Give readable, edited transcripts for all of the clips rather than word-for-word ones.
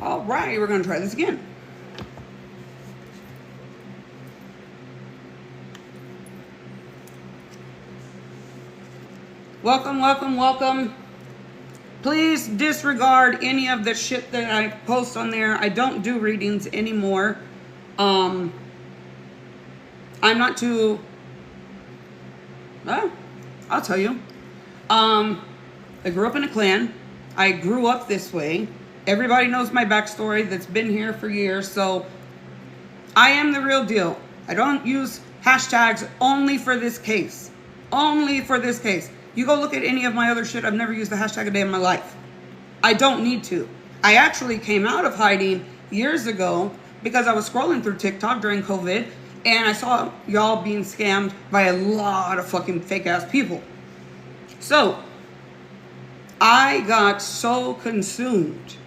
All right, we're going to try this again. Welcome, welcome, welcome. Please disregard any of the shit that I post on there. I don't do readings anymore. I'm not too... I'll tell you. I grew up in a clan. I grew up this way. Everybody knows my backstory that's been here for years. So I am the real deal. I don't use hashtags only for this case. Only for this case. You go look at any of my other shit, I've never used a hashtag a day in my life. I don't need to. I actually came out of hiding years ago because I was scrolling through TikTok during COVID and I saw y'all being scammed by a lot of fucking fake ass people. So I got so consumed.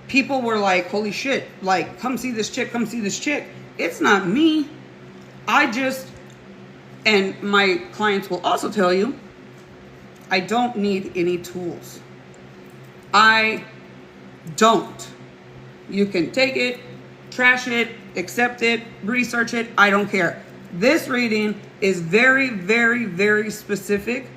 People were like, holy shit, like, come see this chick, come see this chick. It's not me. And my clients will also tell you, I don't need any tools. I don't. You can take it, trash it, accept it, research it. I don't care. This reading is very, very, very specific.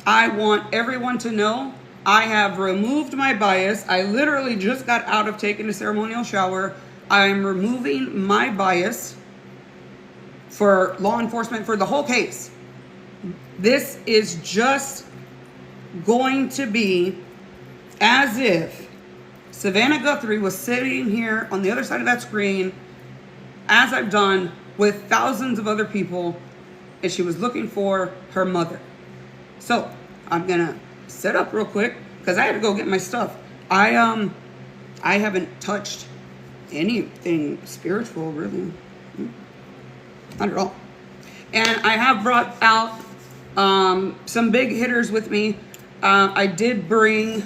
I want everyone to know I have removed my bias. I literally just got out of taking a ceremonial shower. I'm removing my bias for law enforcement for the whole case. This is just going to be as if Savannah Guthrie was sitting here on the other side of that screen, as I've done with thousands of other people, and she was looking for her mother. So I'm gonna set up real quick because I had to go get my stuff. I haven't touched anything spiritual really, not at all. And I have brought out some big hitters with me. I did bring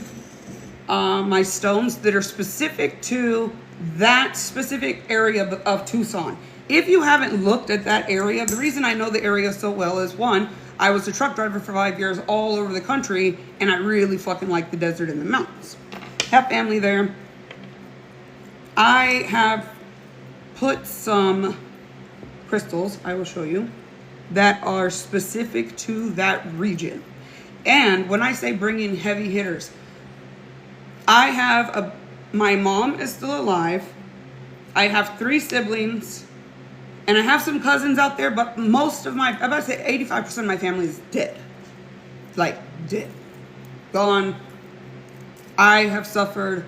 my stones that are specific to that specific area of Tucson. If you haven't looked at that area, the reason I know the area so well is one, I was a truck driver for 5 years all over the country, and I really fucking like the desert and the mountains. Have family there. I have put some crystals, I will show you, that are specific to that region. And when I say bringing heavy hitters, I have my mom is still alive. I have 3 siblings, and I have some cousins out there, but most of I'm about to say 85% of my family is dead. Like, dead. Gone. I have suffered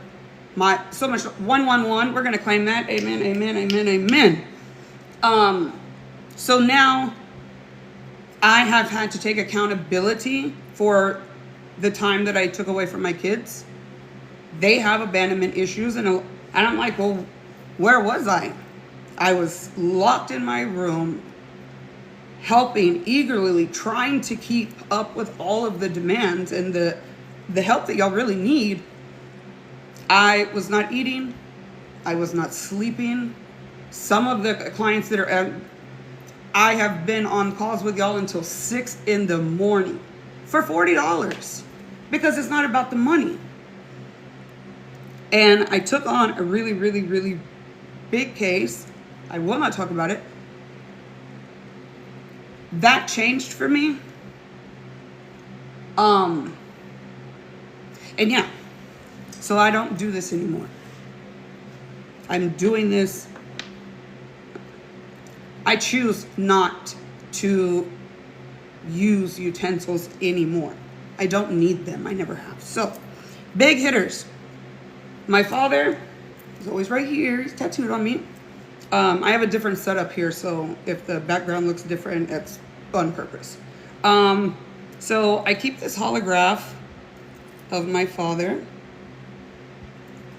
so much. 111, we're going to claim that. Amen, amen, amen, amen. So now I have had to take accountability for the time that I took away from my kids. They have abandonment issues, and I'm like, well, where was I? I was locked in my room, helping eagerly, trying to keep up with all of the demands and the help that y'all really need. I was not eating. I was not sleeping. Some of the clients that are I have been on calls with y'all until 6 in the morning for $40 because it's not about the money. And I took on a really, really, really big case. I will not talk about it. That changed for me. And yeah, so I don't do this anymore. I'm doing this. I choose not to use utensils anymore. I don't need them. I never have. So, big hitters. My father is always right here. He's tattooed on me. I have a different setup here, so if the background looks different, it's on purpose. So I keep this holograph of my father.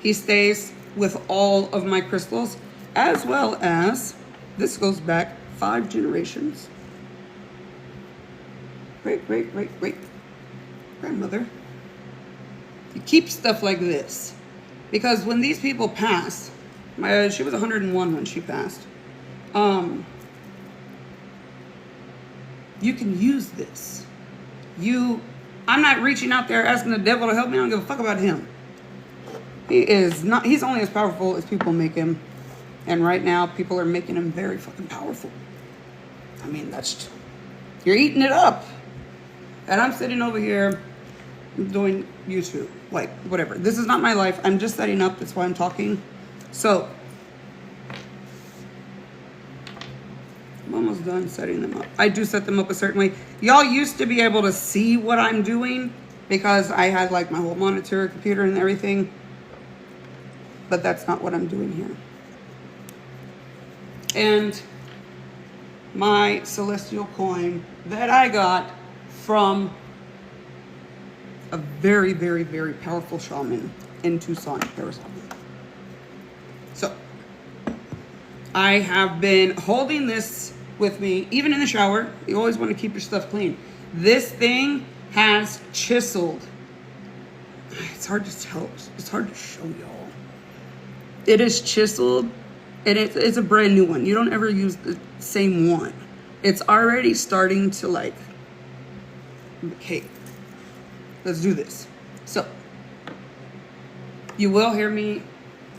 He stays with all of my crystals, as well as, this goes back 5 generations. Great grandmother. You keep stuff like this. Because when these people pass, she was 101 when she passed. You can use this. I'm not reaching out there asking the devil to help me. I don't give a fuck about him. He is not, he's only as powerful as people make him. And right now, people are making him very fucking powerful. I mean, that's, you're eating it up. And I'm sitting over here doing YouTube, like, whatever. This is not my life. I'm just setting up. That's why I'm talking. So, I'm almost done setting them up. I do set them up a certain way. Y'all used to be able to see what I'm doing because I had, like, my whole monitor, computer, and everything. But that's not what I'm doing here. And my celestial coin that I got from a very, very, very powerful shaman in Tucson, Arizona. So, I have been holding this with me, even in the shower. You always want to keep your stuff clean. This thing has chiseled. It's hard to tell. It's hard to show y'all. It is chiseled, and it's a brand new one. You don't ever use the same one. It's already starting to, like, okay, let's do this. So, you will hear me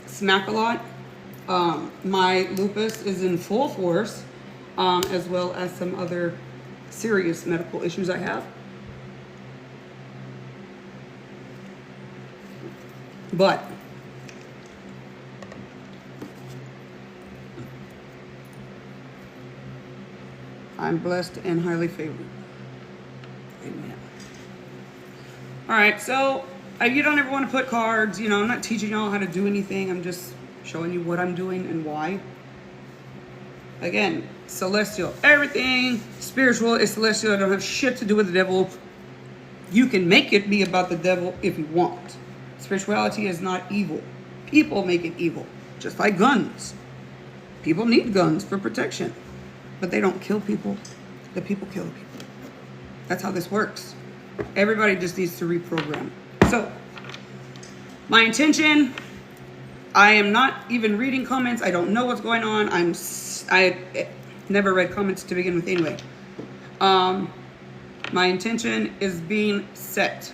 smack a lot. My lupus is in full force, as well as some other serious medical issues I have. But I'm blessed and highly favored. Amen. All right, so you don't ever want to put cards. You know, I'm not teaching y'all how to do anything. I'm just showing you what I'm doing and why. Again, celestial. Everything spiritual is celestial. I don't have shit to do with the devil. You can make it be about the devil if you want. Spirituality is not evil. People make it evil. Just like guns. People need guns for protection. But they don't kill people. The people kill the people. That's how this works. Everybody just needs to reprogram. So, my intention, I am not even reading comments. I don't know what's going on. I never read comments to begin with anyway. My intention is being set.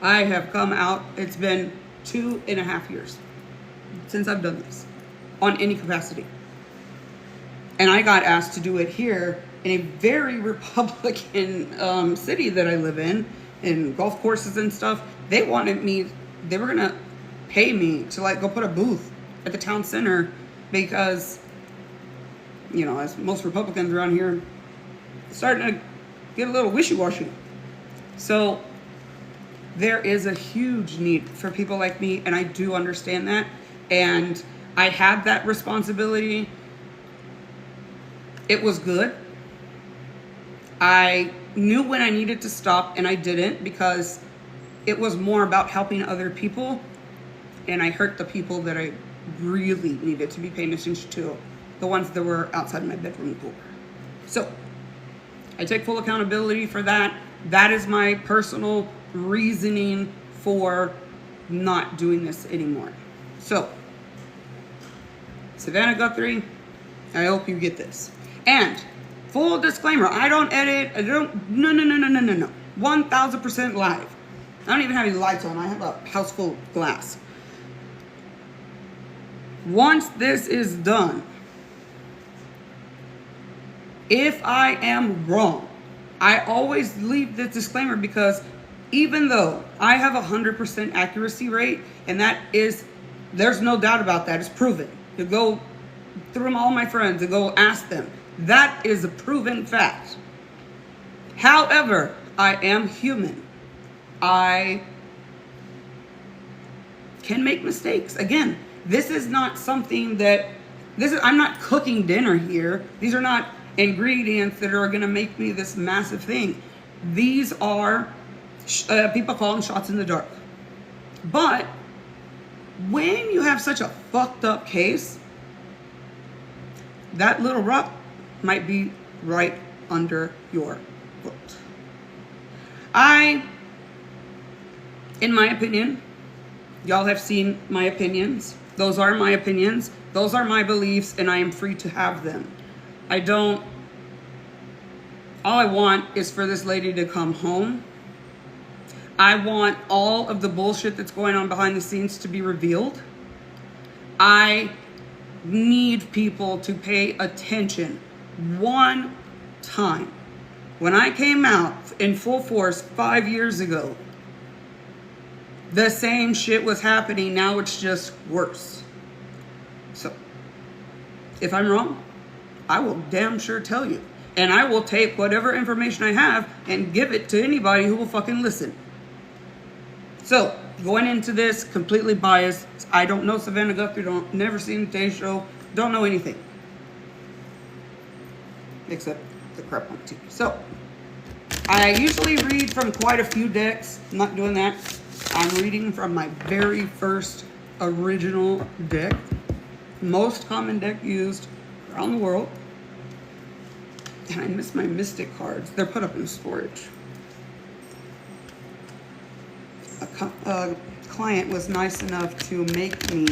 I have come out, it's been 2.5 years since I've done this on any capacity. And I got asked to do it here in a very Republican city that I live in golf courses and stuff. They wanted me, they were gonna pay me to, like, go put a booth at the town center because, you know, as most Republicans around here, starting to get a little wishy-washy. So there is a huge need for people like me, and I do understand that. And I had that responsibility. It was good. I knew when I needed to stop, and I didn't, because it was more about helping other people, and I hurt the people that I really needed to be paying attention to, the ones that were outside my bedroom door. So I take full accountability for that. That is my personal reasoning for not doing this anymore. So, Savannah Guthrie, I hope you get this. And full disclaimer, I don't edit, no. 1000% live. I don't even have any lights on. I have a house full of glass. Once this is done, if I am wrong, I always leave this disclaimer, because even though I have 100% accuracy rate, and that is, there's no doubt about that, it's proven. You go through all my friends and go ask them. That is a proven fact. However, I am human. I can make mistakes. Again, this is not something that, I'm not cooking dinner here. These are not ingredients that are going to make me this massive thing. These are, people call them shots in the dark. But when you have such a fucked up case, that little rock might be right under your foot. In my opinion, y'all have seen my opinions. Those are my opinions. Those are my beliefs, and I am free to have them. All I want is for this lady to come home. I want all of the bullshit that's going on behind the scenes to be revealed. I need people to pay attention one time. When I came out in full force 5 years ago, the same shit was happening. Now it's just worse. So, if I'm wrong, I will damn sure tell you. And I will take whatever information I have and give it to anybody who will fucking listen. So, going into this, completely biased. I don't know Savannah Guthrie, never seen the Today Show, don't know anything. Except the crap on TV. So, I usually read from quite a few decks. I'm not doing that. I'm reading from my very first original deck. Most common deck used around the world. And I miss my Mystic cards. They're put up in storage. A client was nice enough to make me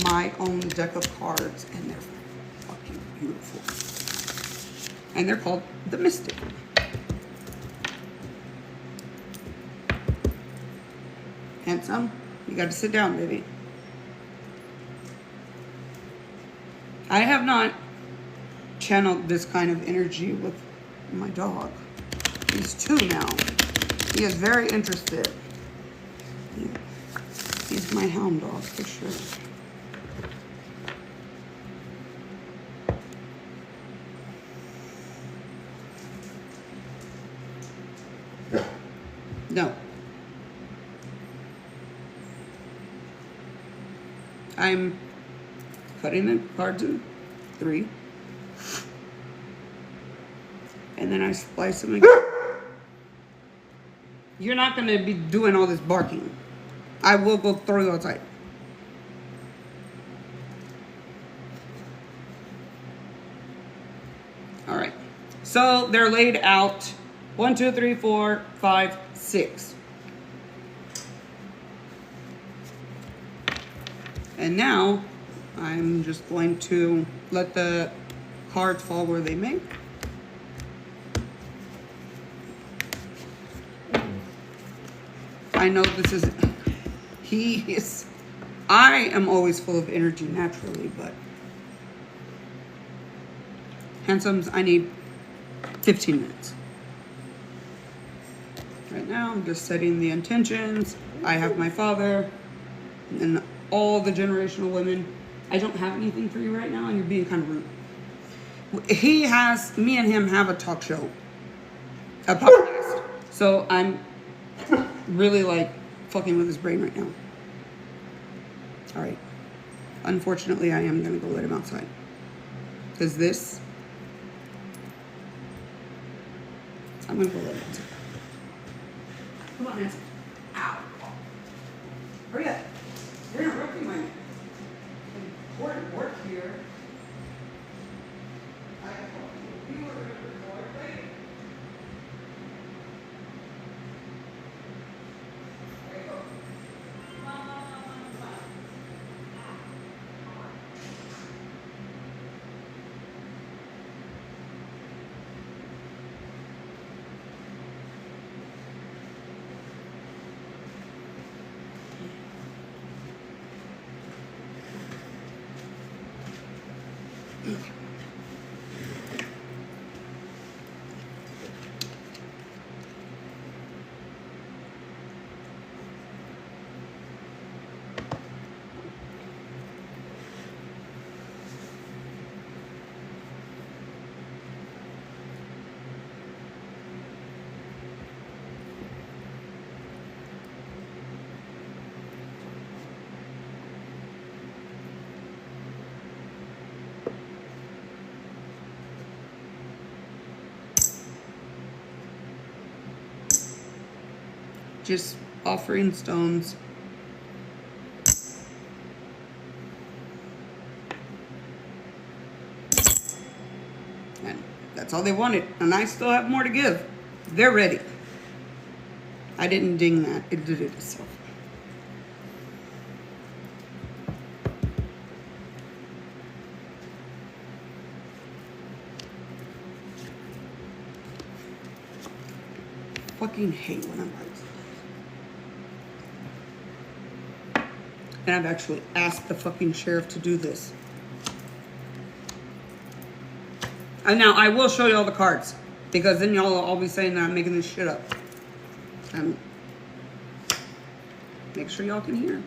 my own deck of cards, and they're fucking beautiful. And they're called the Mystic. Handsome, you got to sit down, baby. I have not channeled this kind of energy with my dog. He's 2 now. He is very interested. He's my hound dog for sure. No. I'm cutting the cards in 3. And then I splice them again. You're not going to be doing all this barking. I will go throw you outside. All right. So they're laid out 1, 2, 3, 4, 5, 6. And now I'm just going to let the cards fall where they may. I know this is, I am always full of energy naturally, but handsomes, I need 15 minutes. Right now, I'm just setting the intentions. I have my father and all the generational women. I don't have anything for you right now, and you're being kind of rude. Me and him have a talk show, a podcast. So I'm really like fucking with his brain right now. All right. Unfortunately, I am going to go let him outside. Because this, I'm going to go let him outside. Come on, Nancy. Ow. Hurry up. You're interrupting my important work here. I have to be right? Just offering stones. And that's all they wanted. And I still have more to give. They're ready. I didn't ding that. It did it itself. Fucking hate when I'm like, And I've actually asked the fucking sheriff to do this. And now I will show you all the cards, because then y'all will all be saying that I'm making this shit up. Make sure y'all can hear.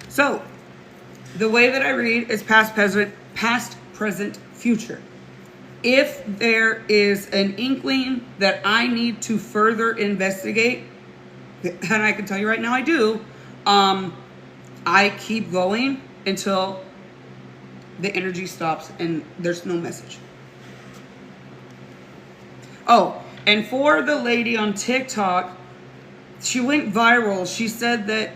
So, the way that I read is past, present, future. If there is an inkling that I need to further investigate, and I can tell you right now I do, I keep going until the energy stops and there's no message. Oh, and for the lady on TikTok, she went viral. She said that,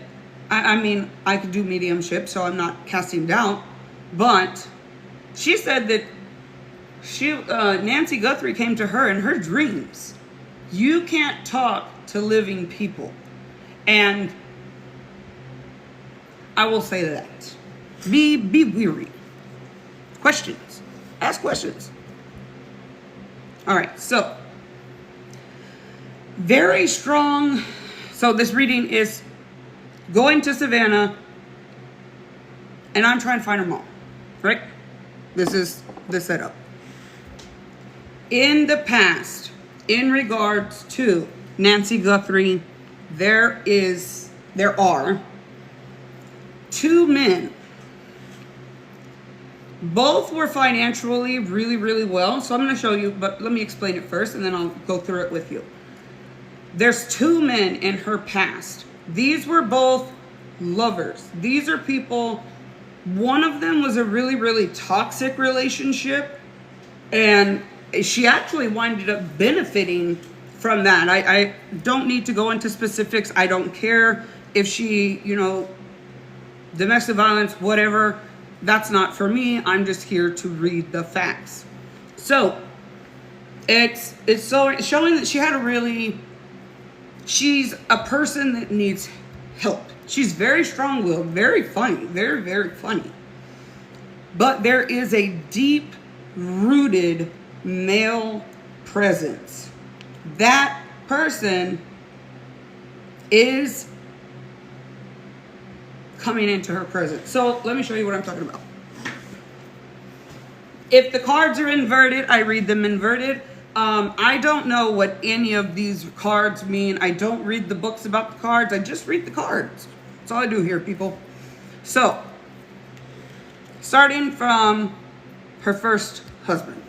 I mean, I could do mediumship, so I'm not casting doubt, but she said that Nancy Guthrie came to her in her dreams. You can't talk to living people. And I will say that. Be weary. Questions. Ask questions. All right, so very strong. So this reading is going to Savannah, and I'm trying to find her mom, right? This is the setup. In the past, in regards to Nancy Guthrie, there are two men. Both were financially really, really well. So I'm going to show you, but let me explain it first, and then I'll go through it with you. There's two men in her past. These were both lovers. These are people, one of them was a really, really toxic relationship, and she actually winded up benefiting from that. I don't need to go into specifics. I don't care if she, domestic violence, whatever. That's not for me. I'm just here to read the facts. So it's showing that she had she's a person that needs help. She's very strong-willed, very funny, very, very funny. But there is a deep-rooted male presence. That person is coming into her presence. So let me show you what I'm talking about. If the cards are inverted, I read them inverted. I don't know what any of these cards mean. I don't read the books about the cards. I just read the cards. That's all I do here, people. So, starting from her first husband.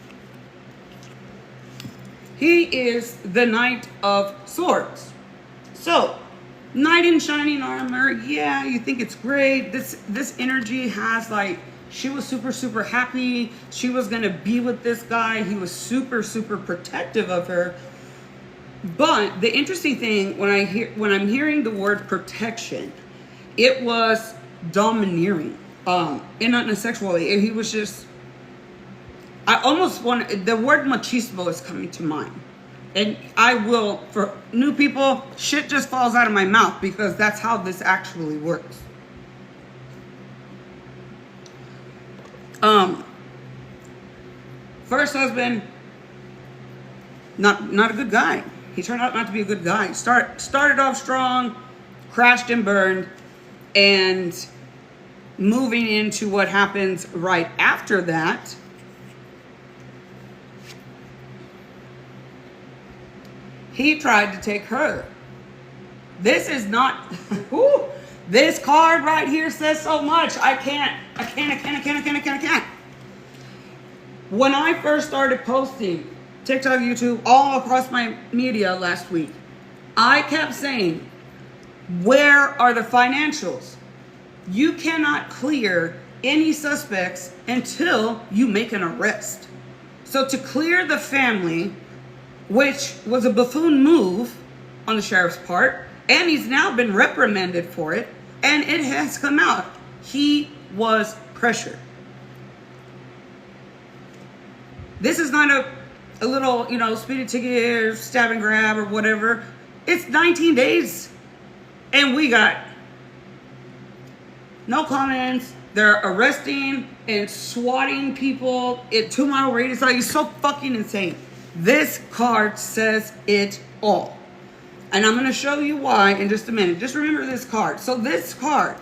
He is the Knight of Swords. So, knight in shining armor, yeah, you think it's great. This energy has she was super, super happy. She was going to be with this guy. He was super, super protective of her. But the interesting thing, when I'm hearing the word protection, it was domineering. And not in a sexual way. He was just, I almost want, the word machismo is coming to mind. And I will, for new people, shit just falls out of my mouth because that's how this actually works. First husband, not a good guy. He turned out not to be a good guy. Started off strong, crashed and burned, and moving into what happens right after that. He tried to take her. This is not, this card right here says so much. I can't. When I first started posting TikTok, YouTube, all across my media last week, I kept saying, where are the financials? You cannot clear any suspects until you make an arrest. So to clear the family, which was a buffoon move on the sheriff's part, and he's now been reprimanded for it, and it has come out. He was pressured. This is not a little, speeding ticket or stab and grab or whatever. It's 19 days, and we got no comments. They're arresting and swatting people at 2-mile radius. It's so fucking insane. This card says it all. And I'm going to show you why in just a minute. Just remember this card. So this card,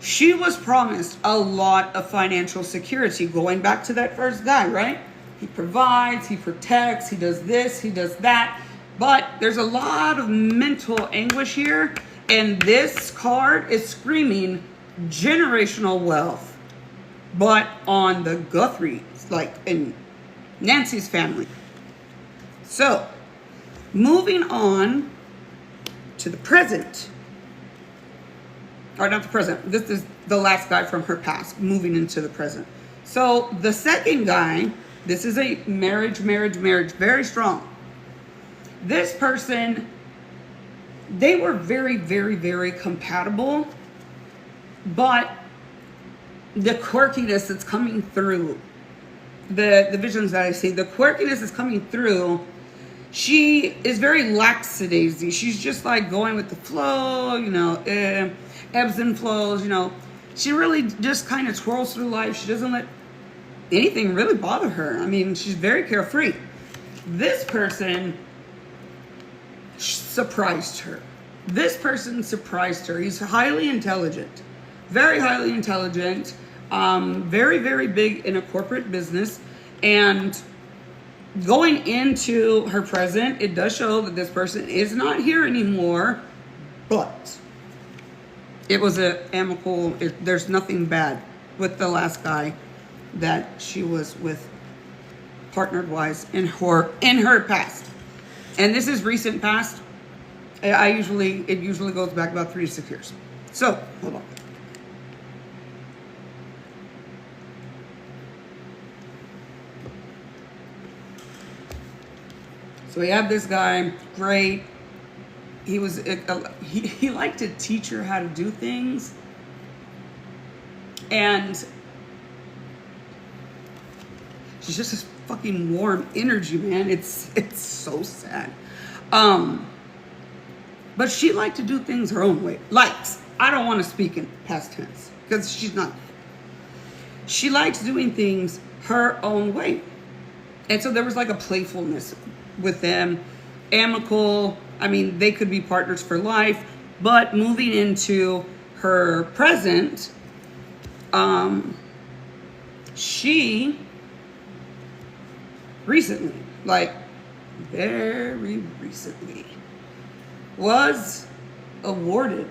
she was promised a lot of financial security, going back to that first guy, right? He provides, he protects, he does this, he does that. But there's a lot of mental anguish here. And this card is screaming generational wealth. But on the Guthries, like in Nancy's family. So, moving on to the present. Or not the present. This is the last guy from her past, moving into the present. So, the second guy, this is a marriage, very strong. This person, they were very compatible. But the quirkiness that's coming through, the visions that I see, the quirkiness is coming through. She is very lackadaisy. She's just like going with the flow, you know, ebbs and flows, you know. She really just kind of twirls through life. She doesn't let anything really bother her. I mean, she's very carefree. This person surprised her. This person surprised her. He's highly intelligent, very highly intelligent, very big in a corporate business. And going into her present, it does show that this person is not here anymore, but it was amicable. There's nothing bad with the last guy that she was with, partnered wise, in her past. And this is recent past. It usually goes back about 3 to 6 years. So, hold on. So we have this guy, great. He was he liked to teach her how to do things, and she's just this fucking warm energy, man. It's so sad. But she liked to do things her own way. Likes. I don't want to speak in past tense because she's not. She likes doing things her own way, and so there was like a playfulness with them, amicable. I mean, they could be partners for life, but moving into her present, she recently, like very recently, was awarded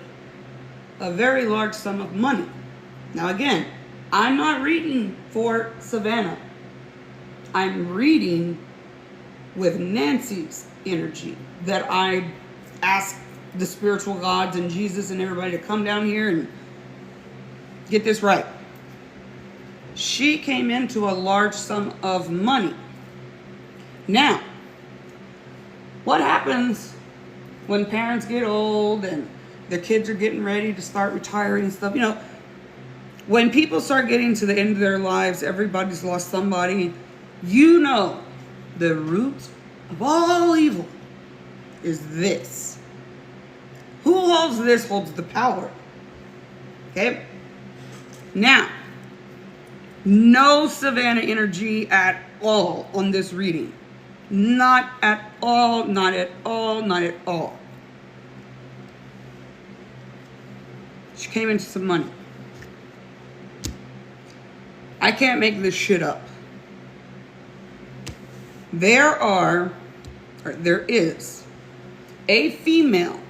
a very large sum of money. Now again, I'm not reading for Savannah. I'm reading with Nancy's energy, that I ask the spiritual gods and Jesus and everybody to come down here and get this right. She came into a large sum of money. Now, what happens when parents get old and their kids are getting ready to start retiring and stuff? You know, when people start getting to the end of their lives, everybody's lost somebody. You know, the root of all evil is this. Who holds this holds the power. Okay? Now, no Savannah energy at all on this reading. Not at all, not at all, not at all. She came into some money. I can't make this shit up. There is a female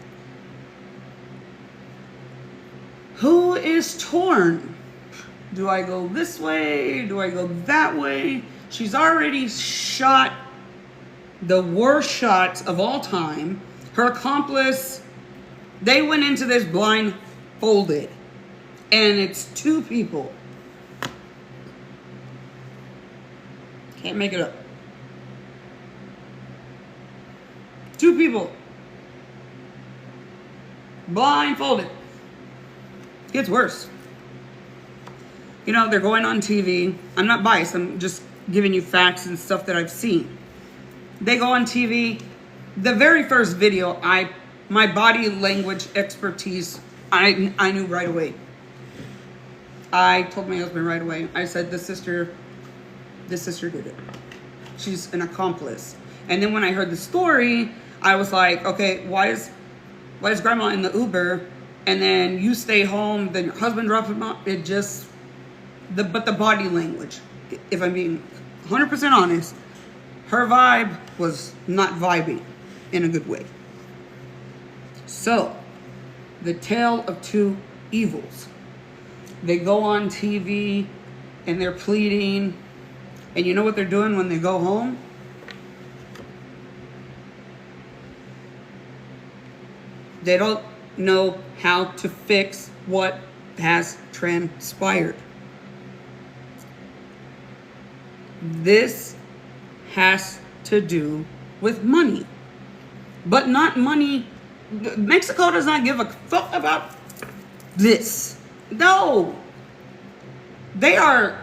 who is torn. Do I go this way? Do I go that way? She's already shot the worst shot of all time. Her accomplice, they went into this blindfolded. And it's 2 people. Can't make it up. 2 people. Blindfolded. Gets worse. You know, they're going on TV. I'm not biased. I'm just giving you facts and stuff that I've seen. They go on TV. The very first video, my body language expertise, I knew right away. I told my husband right away. I said, this sister did it. She's an accomplice. And then when I heard the story, I was like, okay, why is grandma in the Uber and then you stay home, then your husband drops him off? It just, but the body language, if I'm being 100% honest, her vibe was not vibing in a good way. So, the tale of two evils. They go on TV and they're pleading. And you know what they're doing when they go home? They don't know how to fix what has transpired. This has to do with money. But not money. Mexico does not give a fuck about this. No. They are...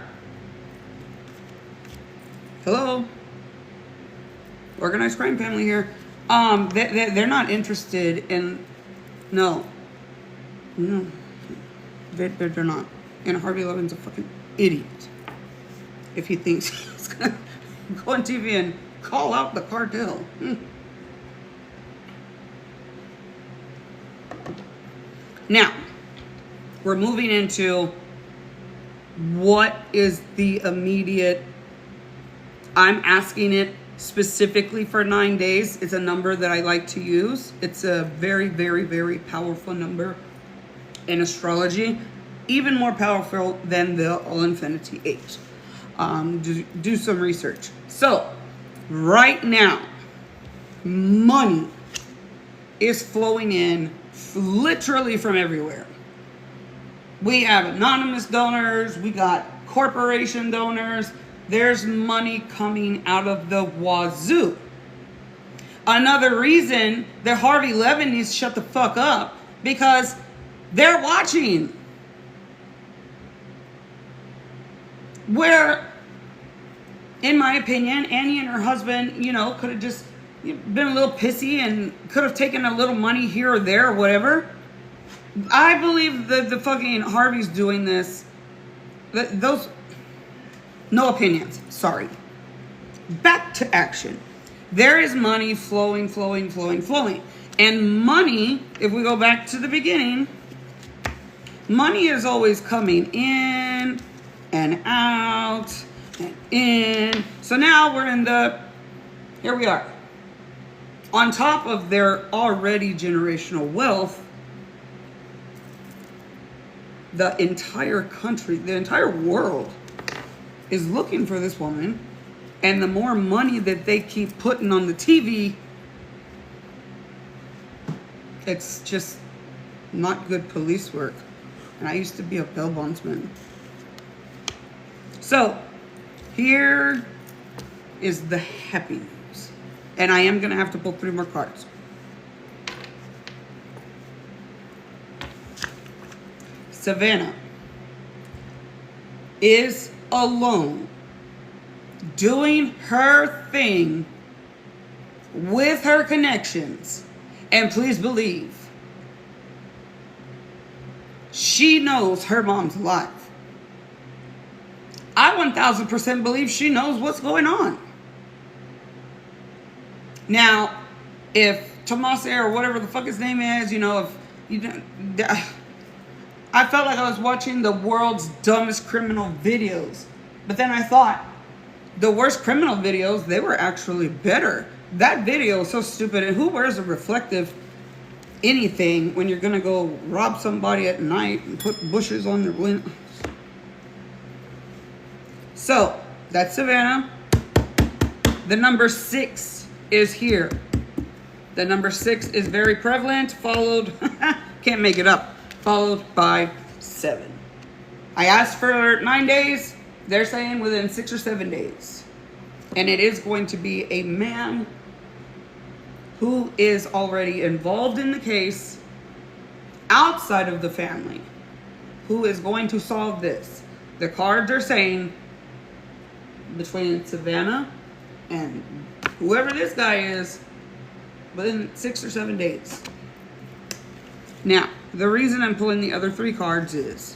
Hello? Organized crime family here. They're not interested in... No. They're not. And Harvey Levin's a fucking idiot. If he thinks he's gonna go on TV and call out the cartel. Now, we're moving into what is the immediate... I'm asking it specifically for 9 days. It's a number that I like to use. It's a very, very, very powerful number in astrology. Even more powerful than the All Infinity 8. Do some research. So, right now, money is flowing in literally from everywhere. We have anonymous donors. We got corporation donors. There's money coming out of the wazoo. Another reason that Harvey Levin needs to shut the fuck up, because they're watching. Where, in my opinion, Annie and her husband, could have just been a little pissy and could have taken a little money here or there or whatever. I believe that the fucking Harvey's doing this. Those... No opinions. Sorry. Back to action. There is money flowing. And money, if we go back to the beginning, money is always coming in and out and in. So now we're in here we are. On top of their already generational wealth, the entire country, the entire world is looking for this woman, and the more money that they keep putting on the TV, it's just not good police work. And I used to be a bail bondsman. So, here is the happy news. And I am going to have to pull 3 more cards. Savannah is alone, doing her thing with her connections. And please believe, she knows her mom's alive. I 1000% believe she knows what's going on. Now, if Tomase or whatever the fuck his name is, if you I felt like I was watching the world's dumbest criminal videos. But then I thought, the worst criminal videos, they were actually better. That video is so stupid. And who wears a reflective anything when you're going to go rob somebody at night and put bushes on their windows? So, that's Savannah. The number 6 is here. The number 6 is very prevalent, followed, can't make it up, followed by 7. I asked for 9 days. They're saying within 6 or 7 days. And it is going to be a man who is already involved in the case outside of the family who is going to solve this. The cards are saying between Savannah and whoever this guy is within 6 or 7 days. Now, the reason I'm pulling the other 3 cards is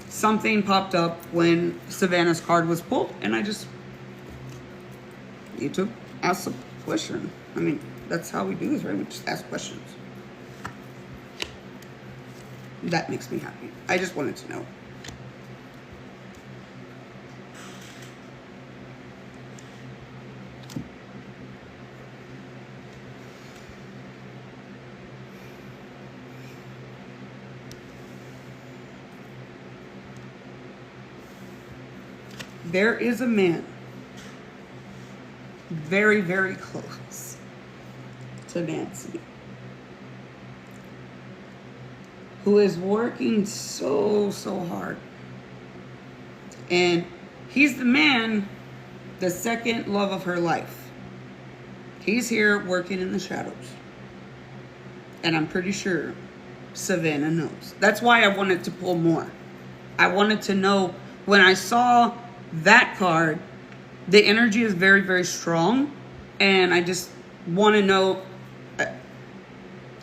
something popped up when Savannah's card was pulled, and I just need to ask a question. I mean, that's how we do this, right? We just ask questions. That makes me happy. I just wanted to know. There is a man very, very close to Nancy who is working so hard. And he's the man, the second love of her life. He's here working in the shadows. And I'm pretty sure Savannah knows. That's why I wanted to pull more. I wanted to know, when I saw that card, the energy is very, very strong. And I just want to know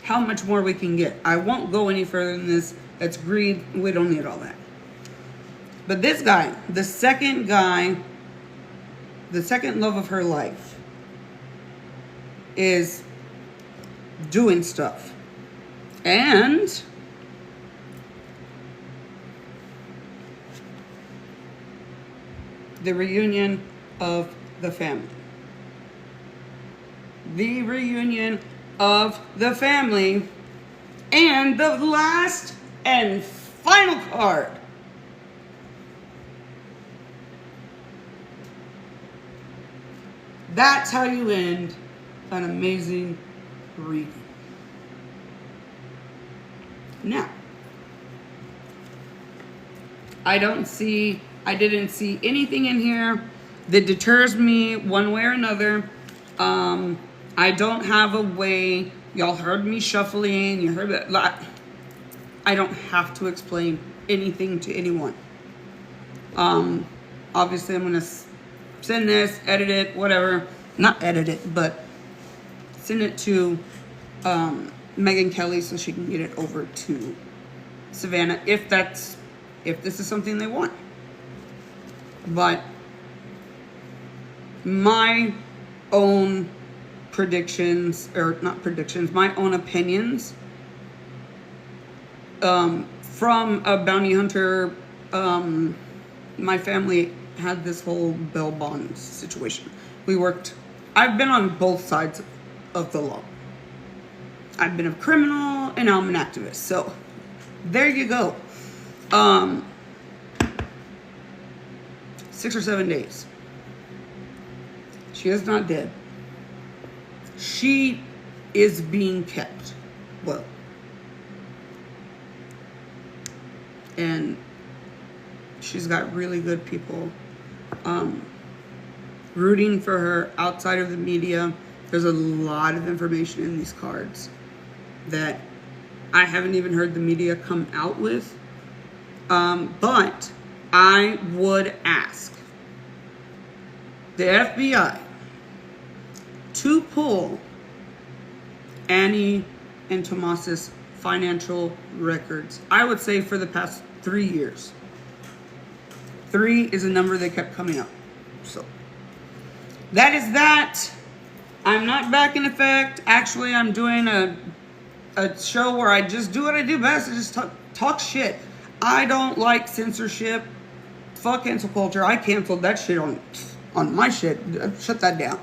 how much more we can get. I won't go any further than this. That's greed. We don't need all that. But this guy, the second love of her life, is doing stuff. And the reunion of the family. The reunion of the family. And the last and final card. That's how you end an amazing reading. Now, I didn't see anything in here that deters me one way or another. I don't have a way. Y'all heard me shuffling. You heard that. I don't have to explain anything to anyone. Obviously, I'm going to send this, edit it, whatever. Not edit it, but send it to Megan Kelly so she can get it over to Savannah if this is something they want. But my own predictions, or not predictions, my own opinions from a bounty hunter. My family had this whole bail bond situation. I've been on both sides of the law. I've been a criminal and now I'm an activist. So there you go. 6 or 7 days. She is not dead. She is being kept well. And she's got really good people rooting for her outside of the media. There's a lot of information in these cards that I haven't even heard the media come out with. But I would ask the FBI to pull Annie and Tomas's financial records. I would say for the past 3 years. 3 is a number that kept coming up. So that is that. I'm not back in effect. Actually, I'm doing a show where I just do what I do best. I just talk shit. I don't like censorship. Fuck cancel culture. I canceled that shit on my shit. Shut that down.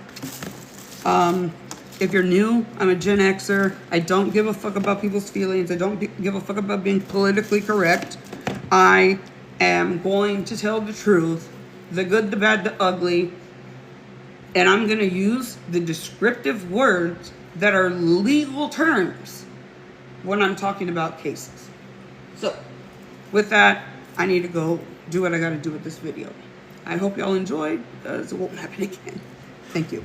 If you're new, I'm a Gen Xer. I don't give a fuck about people's feelings. I don't give a fuck about being politically correct. I am going to tell the truth, the good, the bad, the ugly, and I'm going to use the descriptive words that are legal terms when I'm talking about cases. So, with that, I need to go do what I got to do with this video. I hope y'all enjoyed, because it won't happen again. Thank you.